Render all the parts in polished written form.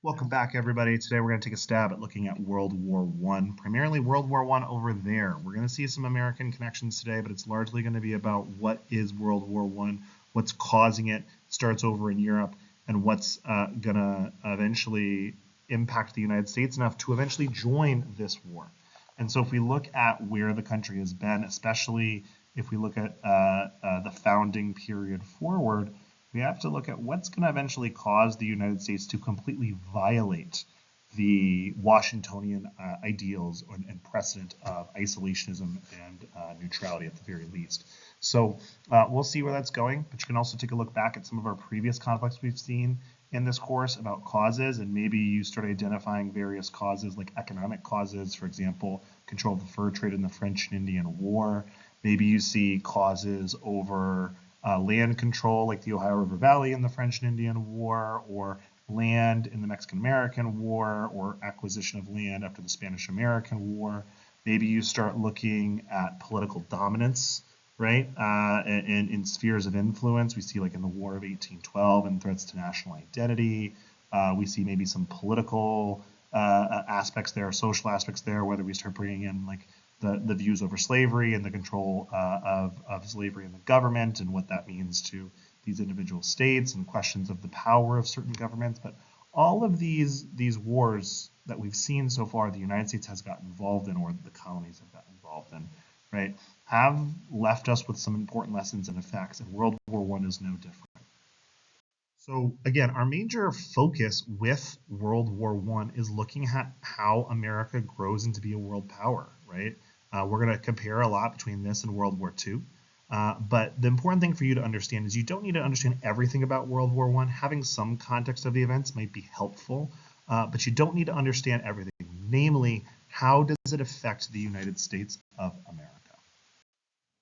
Welcome back, everybody. Today we're going to take a stab at looking at World War I, primarily World War I over there. We're going to see some American connections today, but it's largely going to be about what is World War I, what's causing it, starts over in Europe, and what's going to eventually impact the United States enough to eventually join this war. And so if we look at where the country has been, especially if we look at the founding period forward, we have to look at what's going to eventually cause the United States to completely violate the Washingtonian ideals and precedent of isolationism and neutrality at the very least. So we'll see where that's going, but you can also take a look back at some of our previous conflicts we've seen in this course about causes, and maybe you start identifying various causes like economic causes, for example, control of the fur trade in the French and Indian War. Maybe you see causes over land control like the Ohio River Valley in the French and Indian War, or land in the Mexican-American War, or acquisition of land after the Spanish-American War. Maybe you start looking at political dominance, right, in spheres of influence. We see like in the War of 1812 and threats to national identity. We see maybe some political aspects there, social aspects there, whether we start bringing in like the views over slavery and the control of slavery in the government and what that means to these individual states and questions of the power of certain governments. But all of these wars that we've seen so far, the United States has gotten involved in, or the colonies have gotten involved in, right, have left us with some important lessons and effects, and World War I is no different. So again, our major focus with World War I is looking at how America grows into be a world power, right? We're going to compare a lot between this and World War II. But the important thing for you to understand is you don't need to understand everything about World War I. Having some context of the events might be helpful, but you don't need to understand everything. Namely, how does it affect the United States of America?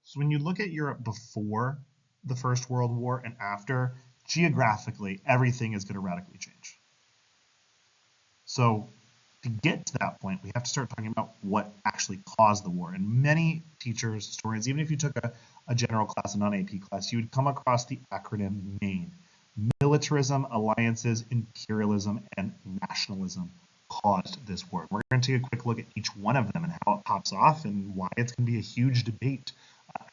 So when you look at Europe before the First World War and after, geographically, everything is going to radically change. So to get to that point, we have to start talking about what actually caused the war. And many teachers, historians, even if you took a general class, a non-AP class, you would come across the acronym MAIN. Militarism, alliances, imperialism, and nationalism caused this war. We're going to take a quick look at each one of them and how it pops off and why it's going to be a huge debate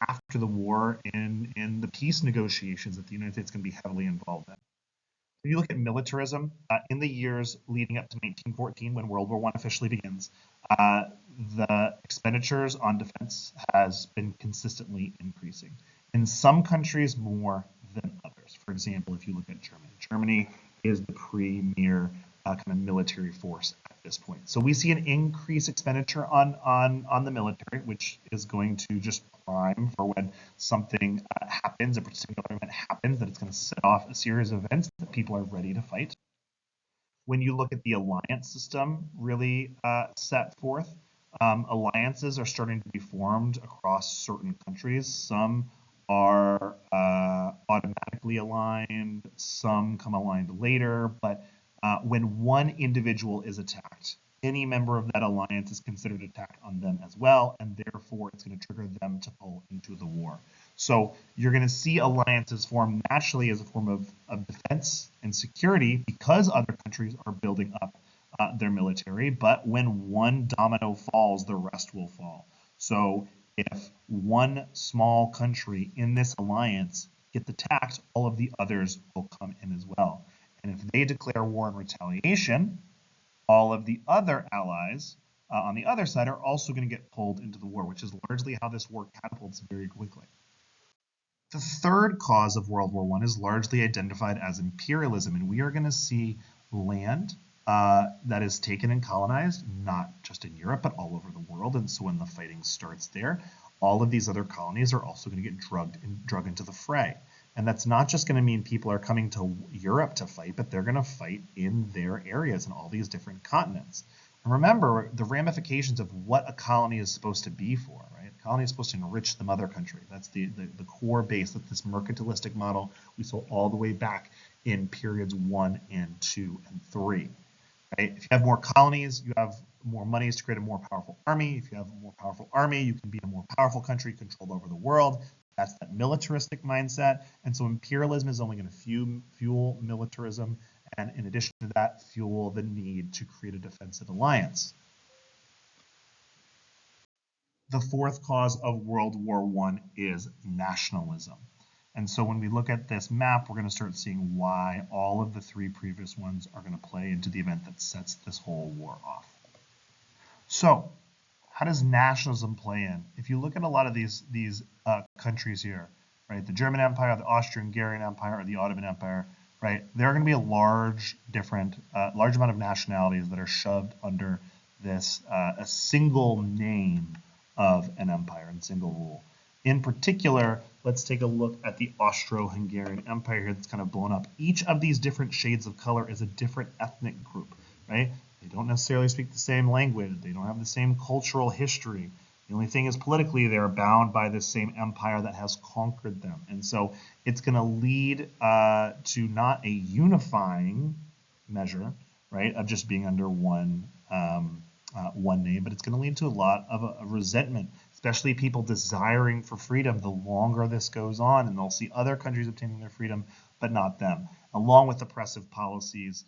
after the war and in the peace negotiations that the United States is going to be heavily involved in. If you look at militarism, in the years leading up to 1914, when World War I officially begins, the expenditures on defense has been consistently increasing. In some countries more than others. For example, if you look at Germany, Germany is the premier kind of military force at this point. So we see an increased expenditure on the military, which is going to just prime for when something happens, a particular event happens, that it's going to set off a series of events that people are ready to fight. When you look at the alliance system really set forth, alliances are starting to be formed across certain countries. Some are automatically aligned, some come aligned later, but when one individual is attacked, any member of that alliance is considered attack on them as well, and therefore it's going to trigger them to pull into the war. So you're going to see alliances form naturally as a form of defense and security because other countries are building up their military, but when one domino falls, the rest will fall. So if one small country in this alliance gets attacked, all of the others will come in as well. And if they declare war and retaliation, all of the other allies on the other side are also going to get pulled into the war, which is largely how this war catapults very quickly. The third cause of World War I is largely identified as imperialism, and we are going to see land that is taken and colonized, not just in Europe, but all over the world. And so when the fighting starts there, all of these other colonies are also going to get drug into the fray. And that's not just going to mean people are coming to Europe to fight, but they're going to fight in their areas in all these different continents. And remember the ramifications of what a colony is supposed to be for, right? A colony is supposed to enrich the mother country. That's the core base of this mercantilistic model we saw all the way back in periods 1 and 2 and 3. Right? If you have more colonies, you have more monies to create a more powerful army. If you have a more powerful army, you can be a more powerful country controlled over the world. That's that militaristic mindset. And so imperialism is only going to fuel militarism and in addition to that, fuel the need to create a defensive alliance. The fourth cause of World War I is nationalism. And so when we look at this map, we're going to start seeing why all of the three previous ones are going to play into the event that sets this whole war off. So how does nationalism play in? If you look at a lot of these countries here, right, the German Empire, the Austro-Hungarian Empire, or the Ottoman Empire, right, there are going to be a large amount of nationalities that are shoved under this a single name of an empire and single rule. In particular, let's take a look at the Austro-Hungarian Empire here that's kind of blown up. Each of these different shades of color is a different ethnic group, right? They don't necessarily speak the same language. They don't have the same cultural history. The only thing is politically they're bound by the same empire that has conquered them. And so it's going to lead to not a unifying measure, right, of just being under one name, but it's going to lead to a lot of a resentment, especially people desiring for freedom the longer this goes on, and they'll see other countries obtaining their freedom, but not them, along with oppressive policies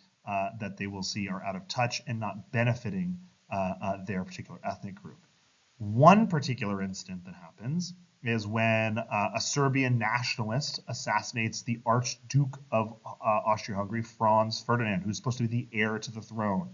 that they will see are out of touch and not benefiting their particular ethnic group. One particular incident that happens is when a Serbian nationalist assassinates the Archduke of Austria-Hungary, Franz Ferdinand, who's supposed to be the heir to the throne.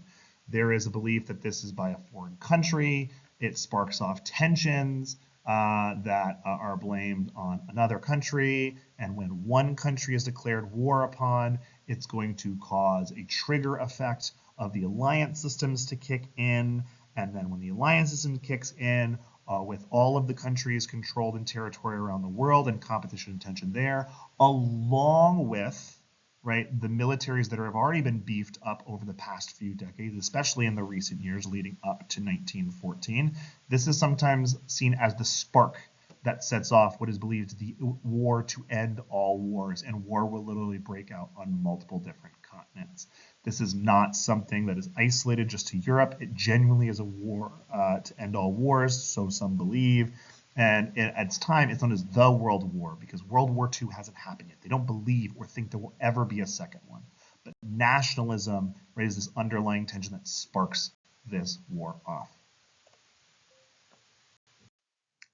There is a belief that this is by a foreign country. It sparks off tensions that are blamed on another country. And when one country is declared war upon, it's going to cause a trigger effect of the alliance systems to kick in. And then when the alliance system kicks in, with all of the countries controlled in territory around the world and competition and tension there, along with, right, the militaries that have already been beefed up over the past few decades, especially in the recent years leading up to 1914. This is sometimes seen as the spark that sets off what is believed to be the war to end all wars, and war will literally break out on multiple different continents. This is not something that is isolated just to Europe. It genuinely is a war to end all wars, so some believe. And at its time, it's known as the World War because World War II hasn't happened yet. They don't believe or think there will ever be a second one. But nationalism raises this underlying tension that sparks this war off.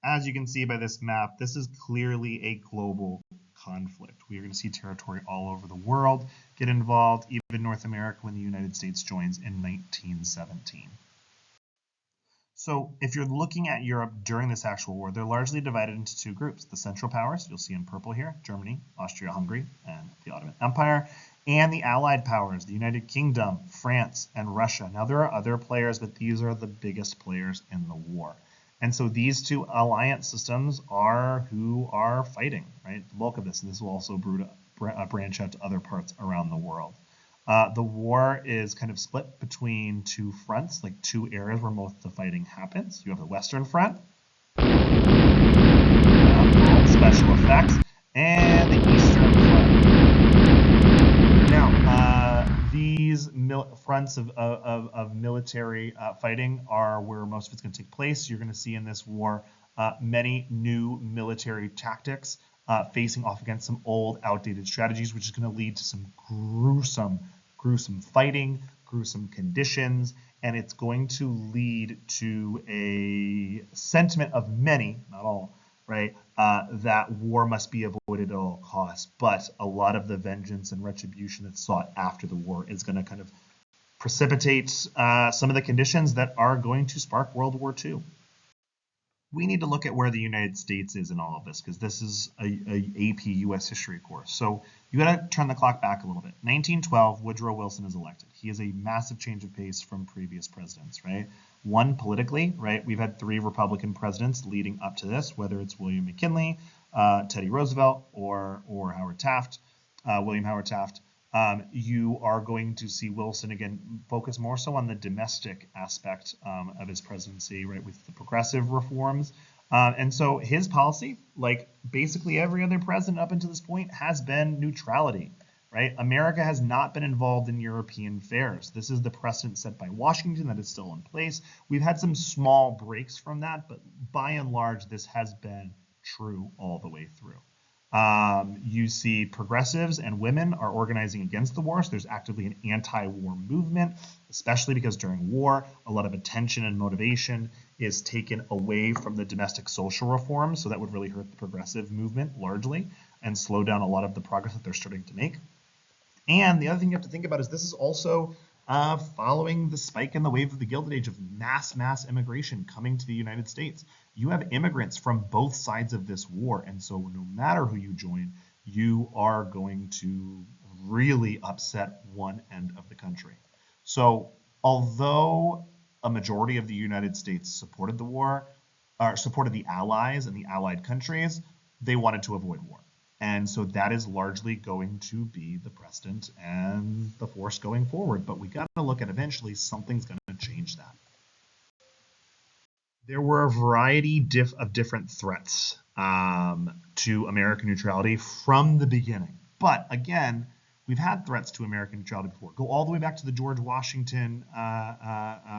As you can see by this map, this is clearly a global conflict. We are going to see territory all over the world get involved, even North America when the United States joins in 1917. So if you're looking at Europe during this actual war, they're largely divided into two groups. The Central Powers, you'll see in purple here, Germany, Austria-Hungary, and the Ottoman Empire, and the Allied Powers, the United Kingdom, France, and Russia. Now there are other players, but these are the biggest players in the war. And so these two alliance systems are who are fighting, right? The bulk of this, and this will also branch out to other parts around the world. The war is kind of split between two fronts, like two areas where most of the fighting happens. You have the Western Front, special effects, and the Eastern Front. Now, these fronts of military fighting are where most of it's going to take place. You're going to see in this war many new military tactics facing off against some old, outdated strategies, which is going to lead to some gruesome fighting, gruesome conditions, and it's going to lead to a sentiment of many, not all, right, that war must be avoided at all costs. But a lot of the vengeance and retribution that's sought after the war is going to kind of precipitate some of the conditions that are going to spark World War II. We need to look at where the United States is in all of this because this is a AP U.S. history course. So you got to turn the clock back a little bit. 1912, Woodrow Wilson is elected. He is a massive change of pace from previous presidents, right? One, politically, right? We've had 3 Republican presidents leading up to this, whether it's William McKinley, Teddy Roosevelt, or Howard Taft, William Howard Taft. You are going to see Wilson again focus more so on the domestic aspect of his presidency, right, with the progressive reforms. And so his policy, like basically every other president up until this point, has been neutrality, right? America has not been involved in European affairs. This is the precedent set by Washington that is still in place. We've had some small breaks from that, but by and large, this has been true all the way through. You see progressives and women are organizing against the war, so there's actively an anti-war movement, especially because during war, a lot of attention and motivation is taken away from the domestic social reforms, so that would really hurt the progressive movement largely and slow down a lot of the progress that they're starting to make. And the other thing you have to think about is this is also following the spike in the wave of the Gilded Age of mass immigration coming to the United States. You have immigrants from both sides of this war, and so no matter who you join, you are going to really upset one end of the country. So although a majority of the United States supported the war, or supported the Allies and the Allied countries, they wanted to avoid war. And so that is largely going to be the precedent and the force going forward. But we got to look at eventually something's going to change that. There were a variety of different threats to American neutrality from the beginning. But again, we've had threats to American neutrality before. Go all the way back to the George Washington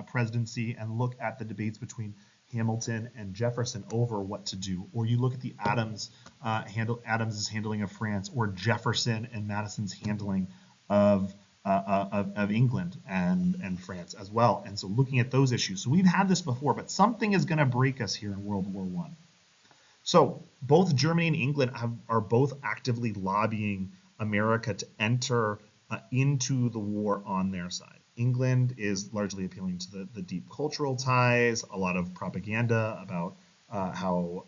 presidency and look at the debates between Hamilton and Jefferson over what to do, or you look at the Adams's handling of France, or Jefferson and Madison's handling of England and France as well. And so looking at those issues, so we've had this before, but something is going to break us here in World War I. So both Germany and England are both actively lobbying America to enter into the war on their side. England is largely appealing to the deep cultural ties, a lot of propaganda about how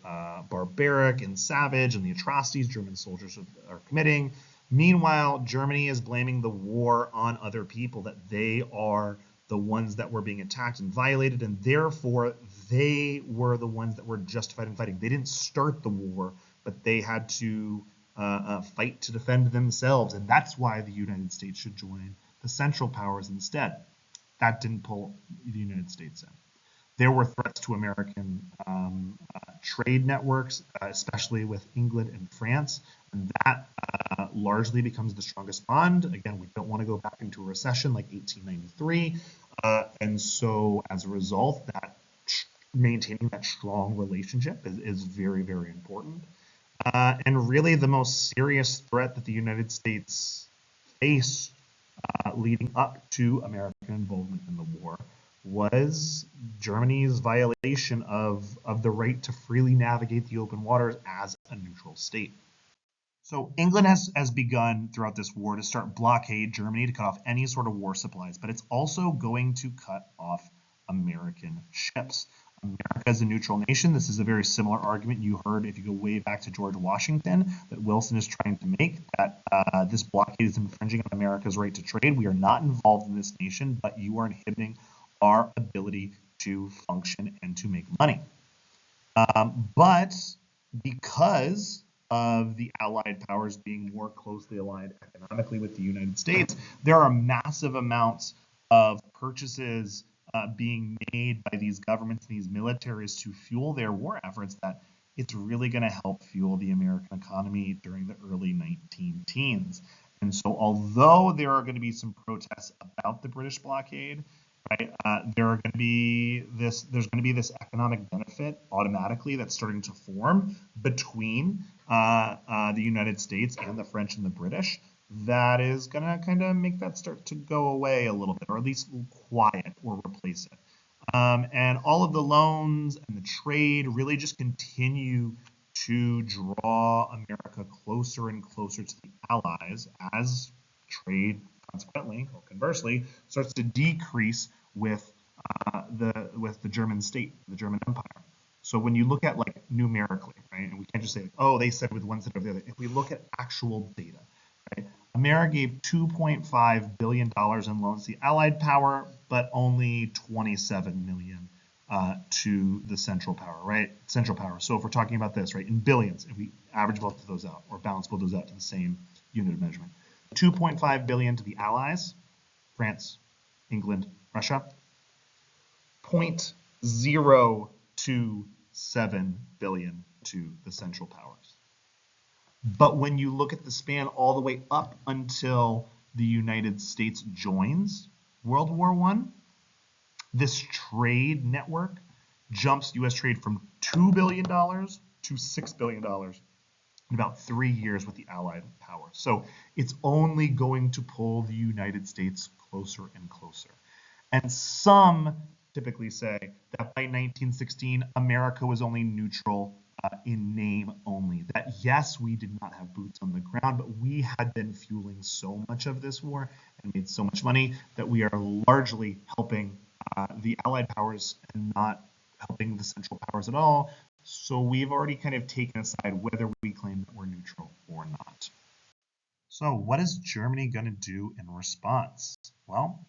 barbaric and savage and the atrocities German soldiers are committing. Meanwhile, Germany is blaming the war on other people, that they are the ones that were being attacked and violated, and therefore they were the ones that were justified in fighting. They didn't start the war, but they had to fight to defend themselves, and that's why the United States should join the Central Powers instead. That didn't pull the United States in. There were threats to American trade networks, especially with England and France, and that largely becomes the strongest bond. Again, we don't want to go back into a recession like 1893, and so as a result, that maintaining that strong relationship is very, very important. And really the most serious threat that the United States faced leading up to American involvement in the war was Germany's violation of the right to freely navigate the open waters as a neutral state. So England has begun throughout this war to start blockade Germany to cut off any sort of war supplies, but it's also going to cut off American ships. America is a neutral nation. This is a very similar argument you heard if you go way back to George Washington that Wilson is trying to make, that this blockade is infringing on America's right to trade. We are not involved in this nation, but you are inhibiting our ability to function and to make money. But because of the Allied powers being more closely aligned economically with the United States, there are massive amounts of purchases being made by these governments and these militaries to fuel their war efforts, that it's really going to help fuel the American economy during the early 19-teens. And so although there are going to be some protests about the British blockade, right, there's going to be this economic benefit automatically that's starting to form between the United States and the French and the British, that is going to kind of make that start to go away a little bit, or at least quiet or replace it. And all of the loans and the trade really just continue to draw America closer and closer to the Allies as trade, consequently, or conversely, starts to decrease with the German state, the German Empire. So when you look at like numerically, right, and we can't just say, oh, they said with one side or the other. If we look at actual data, right, America gave $2.5 billion in loans to the Allied power, but only $27 million to the Central Power, right? Central Power. So if we're talking about this, right, in billions, if we average both of those out or balance both of those out to the same unit of measurement, 2.5 billion to the Allies, France, England, Russia, 0.027 billion to the Central Powers. But when you look at the span all the way up until the United States joins World War I, this trade network jumps U.S. trade from $2 billion to $6 billion in about 3 years with the Allied powers. So it's only going to pull the United States closer and closer. And some typically say that by 1916, America was only neutral in name only. That yes, we did not have boots on the ground, but we had been fueling so much of this war and made so much money that we are largely helping the Allied powers and not helping the Central powers at all. So we've already kind of taken aside whether we claim that we're neutral or not. So what is Germany going to do in response? Well,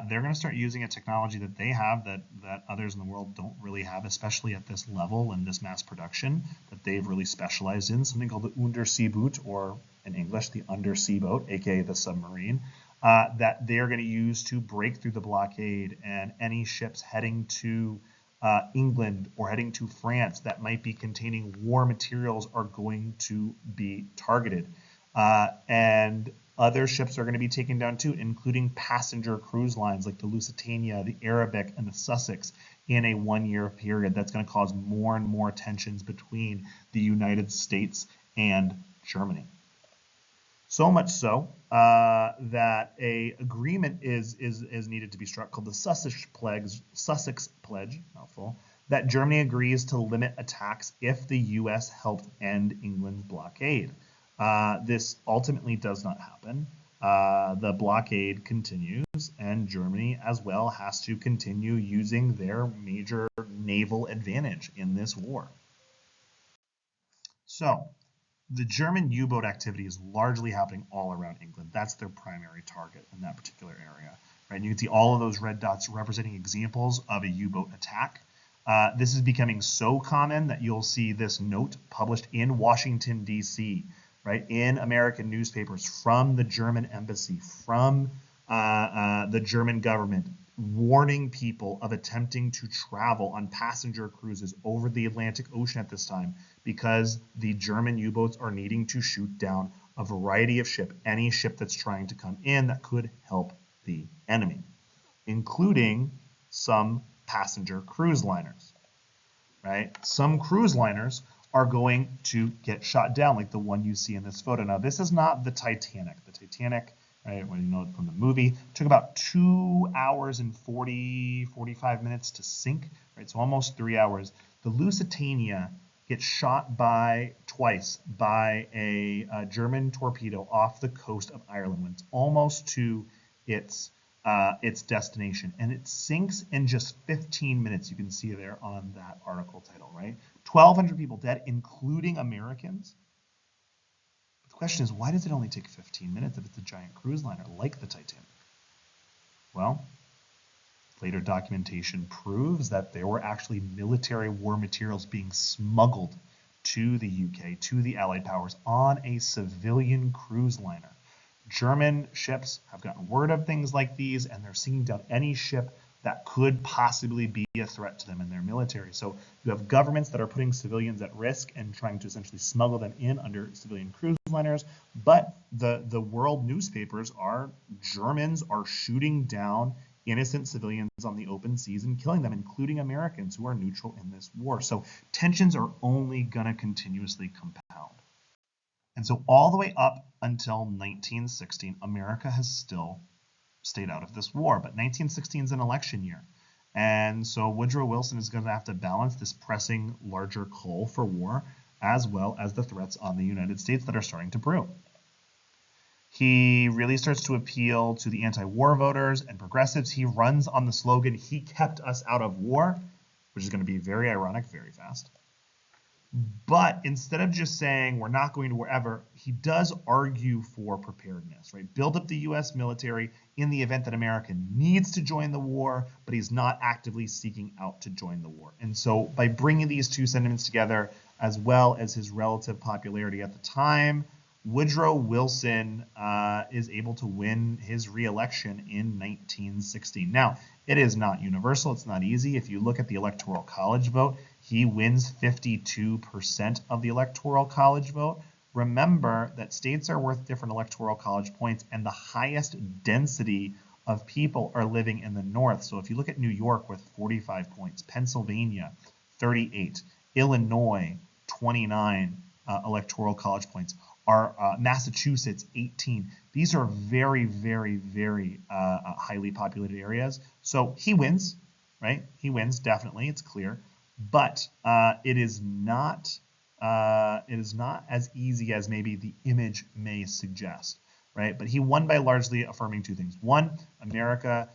they're going to start using a technology that they have that others in the world don't really have, especially at this level and this mass production that they've really specialized in, something called the Unterseeboot, or in English, the undersea boat, aka the submarine, that they're going to use to break through the blockade, and any ships heading to England or heading to France that might be containing war materials are going to be targeted. And other ships are going to be taken down too, including passenger cruise lines like the Lusitania, the Arabic, and the Sussex in a 1-year period. That's going to cause more and more tensions between the United States and Germany. So much so that a agreement is needed to be struck called the Sussex Pledge, mouthful, that Germany agrees to limit attacks if the U.S. helped end England's blockade. This ultimately does not happen. The blockade continues, and Germany as well has to continue using their major naval advantage in this war. So the German U-boat activity is largely happening all around England. That's their primary target in that particular area. Right? And you can see all of those red dots representing examples of a U-boat attack. This is becoming so common that you'll see this note published in Washington, D.C., right, in American newspapers from the German embassy, from the German government, warning people of attempting to travel on passenger cruises over the Atlantic Ocean at this time, because the German U-boats are needing to shoot down a variety of ships, any ship that's trying to come in that could help the enemy, including some passenger cruise liners, right? Some cruise liners are going to get shot down, like the one you see in this photo. Now, this is not the Titanic. The Titanic, right, when you know it from the movie, took about 2 hours and 45 minutes to sink, right? So almost 3 hours. The Lusitania gets shot twice by a German torpedo off the coast of Ireland when it's almost to its destination, and it sinks in just 15 minutes. You can see there on that article title, right? 1,200 people dead, including Americans. But the question is, why does it only take 15 minutes if it's a giant cruise liner like the Titanic? Well, later documentation proves that there were actually military war materials being smuggled to the UK, to the Allied powers, on a civilian cruise liner. German ships have gotten word of things like these, and they're sinking down any ship that could possibly be a threat to them in their military. So you have governments that are putting civilians at risk and trying to essentially smuggle them in under civilian cruise liners, but the world newspapers are Germans are shooting down innocent civilians on the open seas and killing them, including Americans who are neutral in this war. So tensions are only going to continuously compound. And so all the way up until 1916, America has still stayed out of this war. But 1916 is an election year. And so Woodrow Wilson is going to have to balance this pressing larger call for war, as well as the threats on the United States that are starting to brew. He really starts to appeal to the anti-war voters and progressives. He runs on the slogan, "He kept us out of war," which is going to be very ironic very fast. But instead of just saying we're not going to war ever, he does argue for preparedness, right? Build up the U.S. military in the event that America needs to join the war, but he's not actively seeking out to join the war. And so by bringing these two sentiments together, as well as his relative popularity at the time, Woodrow Wilson is able to win his re-election in 1916. Now, it is not universal. It's not easy. If you look at the Electoral College vote, he wins 52% of the Electoral College vote. Remember that states are worth different Electoral College points, and the highest density of people are living in the North. So if you look at New York with 45 points, Pennsylvania, 38, Illinois, 29, electoral college points. Massachusetts, 18. These are very, very, very highly populated areas. So he wins, right? He wins, definitely, it's clear. But it is not as easy as maybe the image may suggest, right? But he won by largely affirming two things. One, America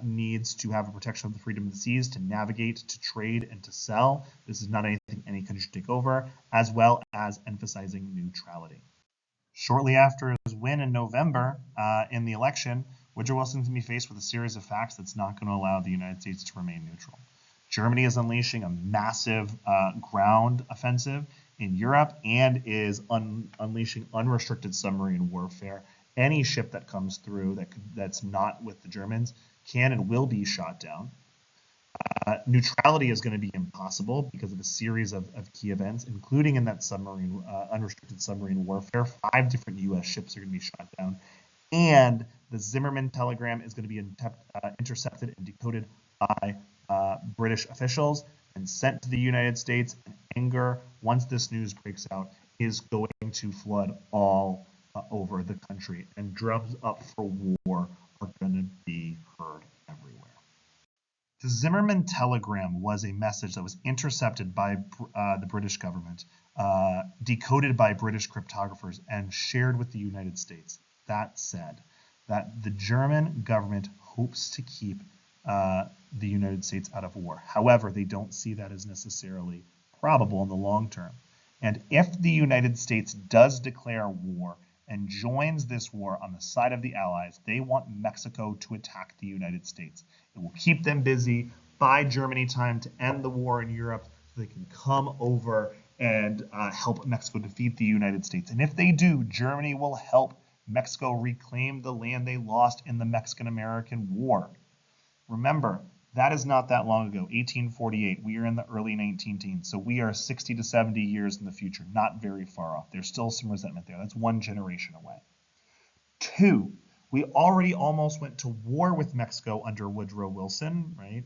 needs to have a protection of the freedom of the seas to navigate, to trade, and to sell. This is not anything any country should take over, as well as emphasizing neutrality. Shortly after his win in November in the election, Woodrow Wilson is going to be faced with a series of facts that's not going to allow the United States to remain neutral. Germany is unleashing a massive ground offensive in Europe and is unleashing unrestricted submarine warfare. Any ship that comes through that's not with the Germans can and will be shot down. Neutrality is going to be impossible because of a series of key events, including in that submarine, unrestricted submarine warfare. 5 different U.S. ships are going to be shot down. And the Zimmerman telegram is going to be intercepted and decoded by British officials and sent to the United States. And anger, once this news breaks out, is going to flood all over the country. And drums up for war are going to be heard everywhere. The Zimmerman telegram was a message that was intercepted by the British government, decoded by British cryptographers, and shared with the United States. That said, that the German government hopes to keep the United States out of war. However, they don't see that as necessarily probable in the long term. And if the United States does declare war and joins this war on the side of the Allies, they want Mexico to attack the United States. It will keep them busy, buy Germany time to end the war in Europe so they can come over and help Mexico defeat the United States. And if they do, Germany will help Mexico reclaim the land they lost in the Mexican-American War. Remember, that is not that long ago, 1848. We are in the early 19 teens, so we are 60 to 70 years in the future, not very far off. There's still some resentment there. That's one generation away. 2, we already almost went to war with Mexico under Woodrow Wilson, right?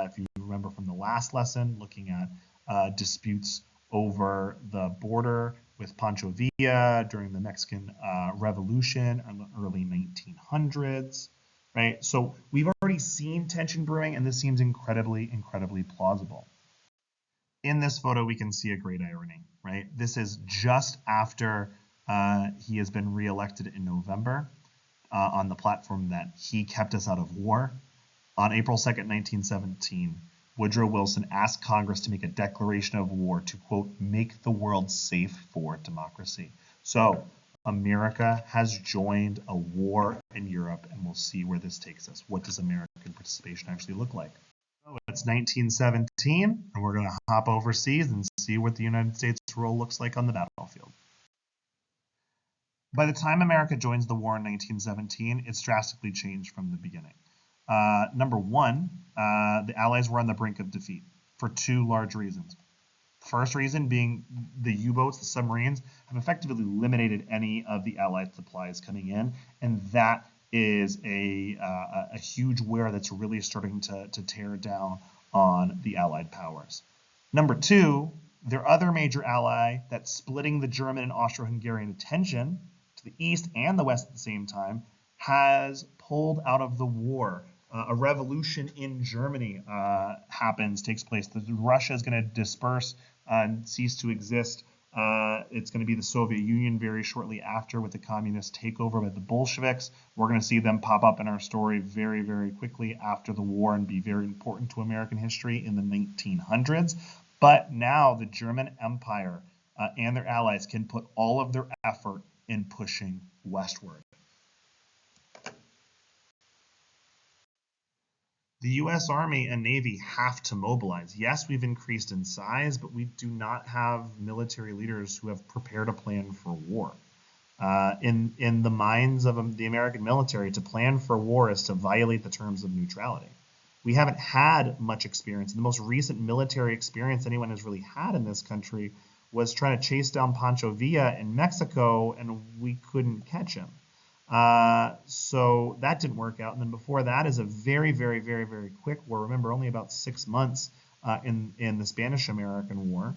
If you remember from the last lesson, looking at disputes over the border with Pancho Villa during the Mexican Revolution in the early 1900s. Right? So we've already seen tension brewing, and this seems incredibly, incredibly plausible. In this photo, we can see a great irony, right? This is just after he has been reelected in November on the platform that he kept us out of war. On April 2nd, 1917, Woodrow Wilson asked Congress to make a declaration of war to, quote, make the world safe for democracy. So America has joined a war in Europe, and we'll see where this takes us. What does American participation actually look like? So it's 1917, and we're going to hop overseas and see what the United States role looks like on the battlefield. By the time America joins the war in 1917, it's drastically changed from the beginning. Number one, the Allies were on the brink of defeat for 2 large reasons. First reason being the U-boats, the submarines, have effectively eliminated any of the Allied supplies coming in, and that is a huge wear that's really starting to tear down on the Allied powers. Number 2, their other major ally that's splitting the German and Austro-Hungarian attention to the east and the west at the same time has pulled out of the war. A revolution in Germany takes place. Russia is going to disperse and cease to exist. It's going to be the Soviet Union very shortly after with the communist takeover by the Bolsheviks. We're going to see them pop up in our story very, very quickly after the war and be very important to American history in the 1900s. But now the German Empire and their allies can put all of their effort in pushing westward. The U.S. Army and Navy have to mobilize. Yes, we've increased in size, but we do not have military leaders who have prepared a plan for war. In the minds of the American military, to plan for war is to violate the terms of neutrality. We haven't had much experience. The most recent military experience anyone has really had in this country was trying to chase down Pancho Villa in Mexico, and we couldn't catch him. So that didn't work out. And then before that is a very, very, very, very quick war. Remember, only about 6 months in the Spanish-American War.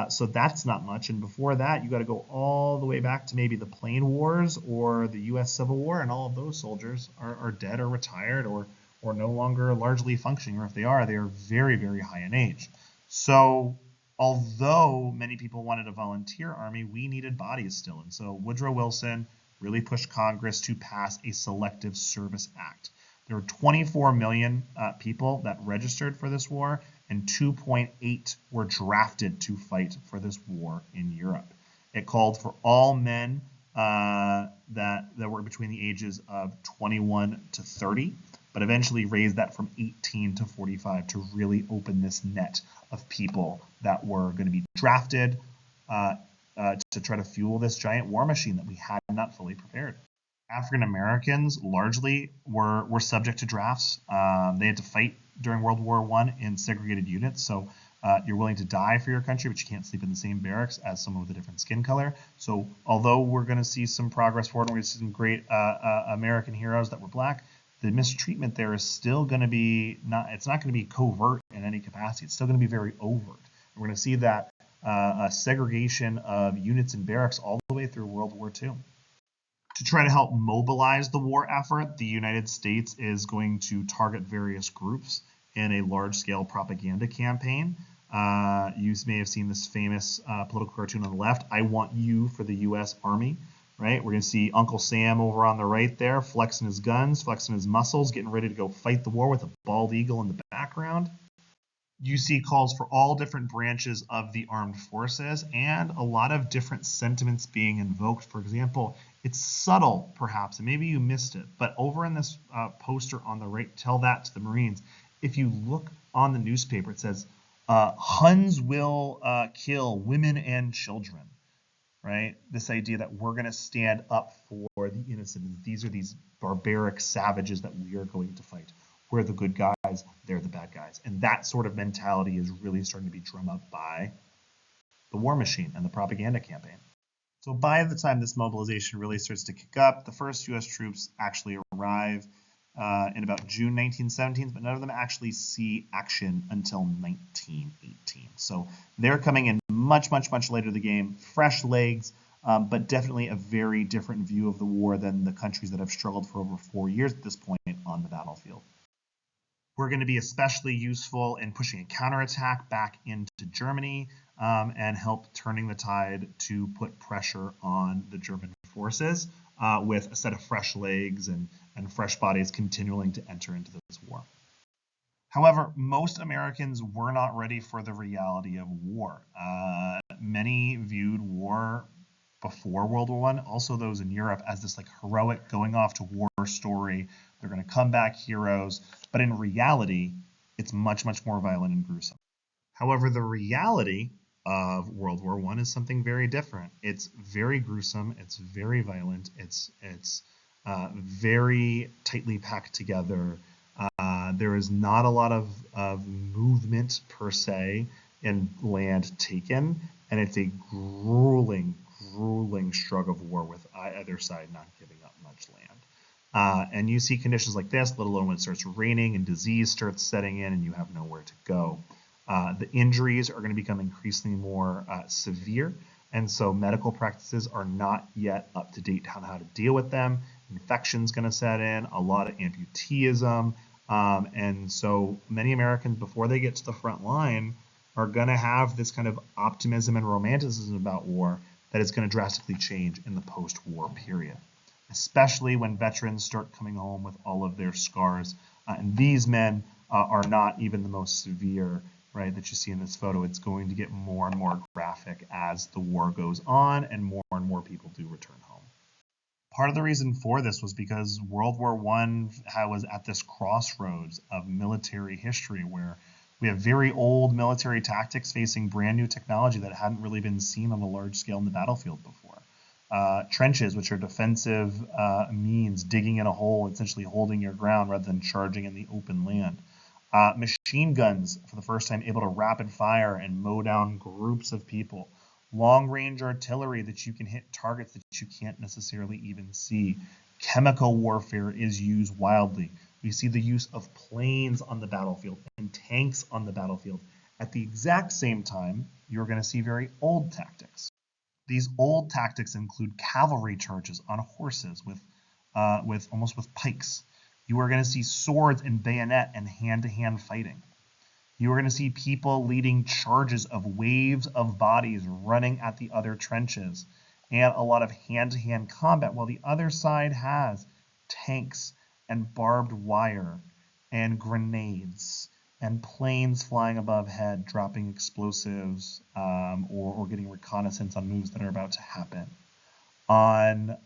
So that's not much. And before that, you got to go all the way back to maybe the Plain Wars or the U.S. Civil War, and all of those soldiers are dead or retired or no longer largely functioning, or if they are very, very high in age. So although many people wanted a volunteer army, we needed bodies still. And so Woodrow Wilson really pushed Congress to pass a Selective Service Act. There were 24 million people that registered for this war, and 2.8 were drafted to fight for this war in Europe. It called for all men that were between the ages of 21 to 30, but eventually raised that from 18 to 45 to really open this net of people that were going to be drafted to try to fuel this giant war machine that we had not fully prepared. African Americans largely were subject to drafts. They had to fight during World War I in segregated units. So you're willing to die for your country, but you can't sleep in the same barracks as someone with a different skin color. So although we're going to see some progress forward, we're going to see some great American heroes that were black, the mistreatment there is still going to be it's not going to be covert in any capacity. It's still going to be very overt. We're going to see that segregation of units and barracks all the way through World War II. To try to help mobilize the war effort, the United States is going to target various groups in a large-scale propaganda campaign. You may have seen this famous political cartoon on the left, "I want you" for the U.S. Army, right? We're going to see Uncle Sam over on the right there, flexing his guns, flexing his muscles, getting ready to go fight the war with a bald eagle in the background. You see calls for all different branches of the armed forces and a lot of different sentiments being invoked. For example, it's subtle perhaps, and maybe you missed it, but over in this poster on the right, "Tell that to the Marines." If you look on the newspaper, it says, "Huns will kill women and children," right? This idea that we're going to stand up for the innocent. These are these barbaric savages that we are going to fight. We're the good guys, they're the bad guys. And that sort of mentality is really starting to be drummed up by the war machine and the propaganda campaign. So by the time this mobilization really starts to kick up, the first U.S. troops actually arrive in about June 1917, but none of them actually see action until 1918. So they're coming in much, much, much later in the game, fresh legs, but definitely a very different view of the war than the countries that have struggled for over 4 years at this point on the battlefield. We're going to be especially useful in pushing a counterattack back into Germany and help turning the tide to put pressure on the German forces with a set of fresh legs and fresh bodies continuing to enter into this war. However, most Americans were not ready for the reality of war. Many viewed war before World War I, also those in Europe, as this like heroic going off to war story. They're going to come back heroes, but in reality, it's much, much more violent and gruesome. However, the reality of World War I is something very different. It's very gruesome. It's very violent. It's very tightly packed together. There is not a lot of movement per se in land taken, and it's a grueling shrug of war with either side not giving up much land. And you see conditions like this, let alone when it starts raining and disease starts setting in and you have nowhere to go. The injuries are going to become increasingly more severe, and so medical practices are not yet up to date on how to deal with them. Infection's going to set in, a lot of amputeeism, and so many Americans, before they get to the front line, are going to have this kind of optimism and romanticism about war that is going to drastically change in the post-war period, especially when veterans start coming home with all of their scars. And these men are not even the most severe, right, that you see in this photo. It's going to get more and more graphic as the war goes on and more people do return home. Part of the reason for this was because World War I was at this crossroads of military history where we have very old military tactics facing brand new technology that hadn't really been seen on a large scale in the battlefield before. Trenches, which are defensive means, digging in a hole, essentially holding your ground rather than charging in the open land. Machine guns, for the first time, able to rapid fire and mow down groups of people. Long-range artillery that you can hit targets that you can't necessarily even see. Chemical warfare is used wildly. We see the use of planes on the battlefield and tanks on the battlefield At the exact same time, you're going to see very old tactics. These old tactics include cavalry charges on horses with pikes. You are going to see swords and bayonet and hand-to-hand fighting. You are going to see people leading charges of waves of bodies running at the other trenches, and a lot of hand-to-hand combat, while the other side has tanks and barbed wire and grenades and planes flying above head, dropping explosives or getting reconnaissance on moves that are about to happen. On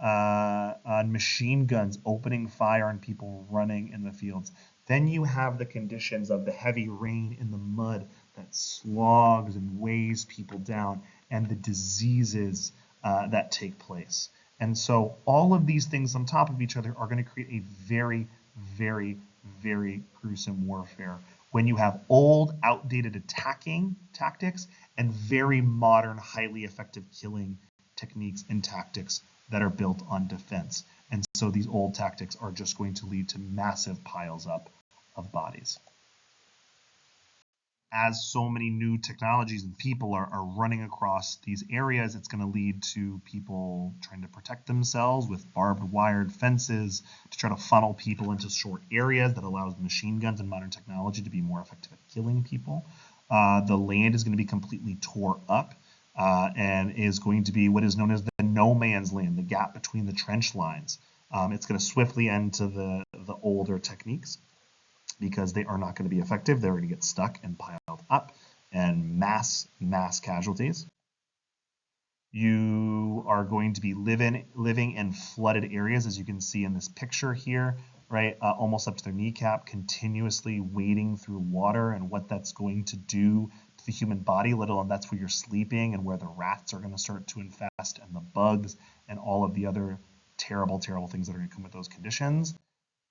machine guns opening fire on people running in the fields. Then you have the conditions of the heavy rain in the mud that slogs and weighs people down, and the diseases that take place. And so all of these things on top of each other are going to create a very, very, very gruesome warfare when you have old, outdated attacking tactics and very modern, highly effective killing techniques and tactics that are built on defense. And so these old tactics are just going to lead to massive piles up of bodies. As so many new technologies and people are running across these areas, it's going to lead to people trying to protect themselves with barbed wired fences to try to funnel people into short areas that allows machine guns and modern technology to be more effective at killing people. The land is going to be completely tore up and is going to be what is known as the no man's land, the gap between the trench lines. It's going to swiftly end to the older techniques, because they are not going to be effective. They're going to get stuck and piled up and mass casualties. You are going to be living in flooded areas, as you can see in this picture here, right? Almost up to their kneecap, continuously wading through water, and what that's going to do to the human body, let alone that's where you're sleeping and where the rats are going to start to infest, and the bugs and all of the other terrible, terrible things that are going to come with those conditions.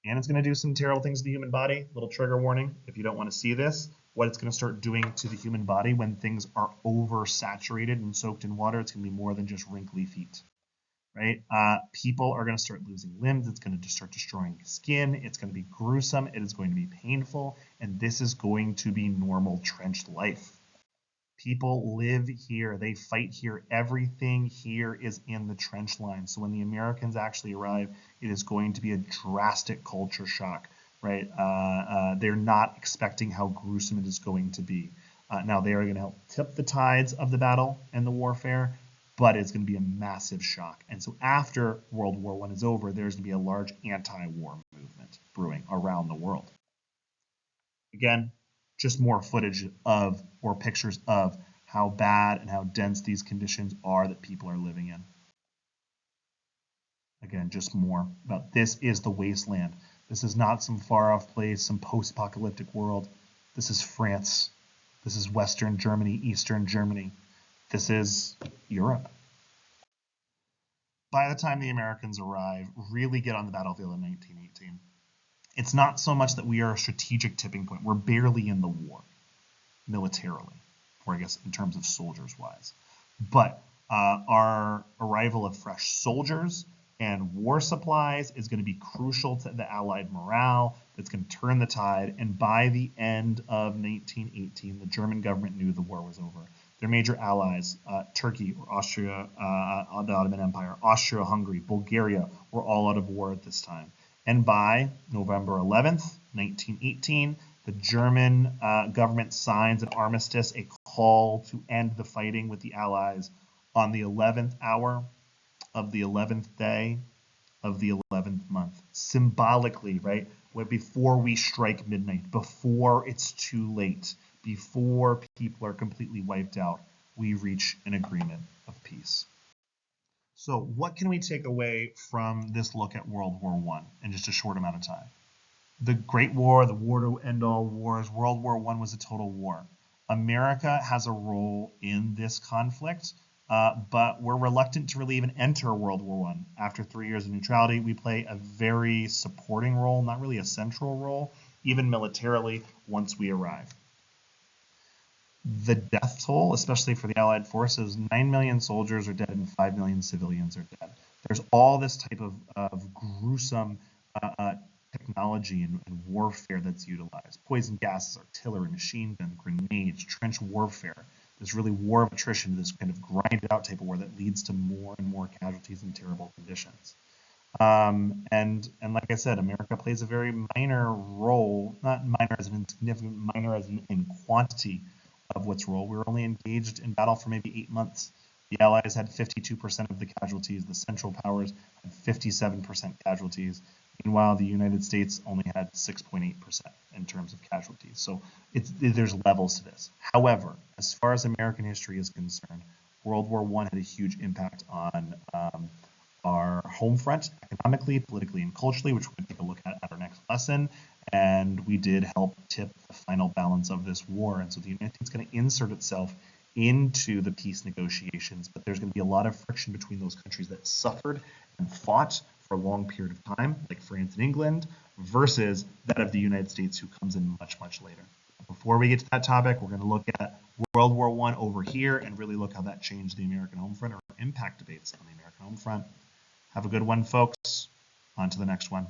And it's going to do some terrible things to the human body. Little trigger warning, if you don't want to see this, what it's going to start doing to the human body when things are oversaturated and soaked in water, it's going to be more than just wrinkly feet, right? People are going to start losing limbs. It's going to start destroying skin. It's going to be gruesome. It is going to be painful. And this is going to be normal trench life. People live here. They fight here. Everything here is in the trench line. So when the Americans actually arrive, it is going to be a drastic culture shock, right? They're not expecting how gruesome it is going to be. Now, they are going to help tip the tides of the battle and the warfare, but it's going to be a massive shock. And so after World War I is over, there's going to be a large anti-war movement brewing around the world. Again, just more footage of, or pictures of, how bad and how dense these conditions are that people are living in. Again, just more about this is the wasteland. This is not some far off place, some post-apocalyptic world. This is France. This is Western Germany, Eastern Germany. This is Europe. By the time the Americans arrive, really get on the battlefield in 1918, it's not so much that we are a strategic tipping point. We're barely in the war, militarily, or I guess in terms of soldiers wise. But our arrival of fresh soldiers and war supplies is going to be crucial to the Allied morale. That's going to turn the tide. And by the end of 1918, the German government knew the war was over. Their major allies, Turkey, Austria, the Ottoman Empire, Austria-Hungary, Bulgaria, were all out of war at this time. And by November 11th, 1918, the German government signs an armistice, a call to end the fighting with the Allies on the 11th hour of the 11th day of the 11th month. Symbolically, right? Before we strike midnight, before it's too late, before people are completely wiped out, we reach an agreement of peace. So what can we take away from this look at World War I in just a short amount of time? The Great War, the war to end all wars, World War I was a total war. America has a role in this conflict, but we're reluctant to really even enter World War I. After 3 years of neutrality, we play a very supporting role, not really a central role, even militarily, once we arrive. The death toll, especially for the Allied forces, 9 million soldiers are dead and 5 million civilians are dead. There's all this type of gruesome technology and warfare that's utilized. Poison gases, artillery, machine gun, grenades, trench warfare. This really war of attrition, this kind of grinded out type of war that leads to more and more casualties and terrible conditions. And like I said, America plays a very minor role, not minor as an insignificant, minor as in quantity of what's role. We were only engaged in battle for maybe 8 months. The Allies had 52% of the casualties. The Central Powers had 57% casualties. Meanwhile, the United States only had 6.8% in terms of casualties. So there's levels to this. However, as far as American history is concerned, World War I had a huge impact on our home front economically, politically, and culturally, which we're going to take a look at our next lesson. And we did help tip the final balance of this war. And so the United States is going to insert itself into the peace negotiations, but there's going to be a lot of friction between those countries that suffered and fought for a long period of time, like France and England, versus that of the United States, who comes in much, much later. Before we get to that topic, we're going to look at World War I over here and really look how that changed the American home front, or impact debates on the American home front. Have a good one, folks. On to the next one.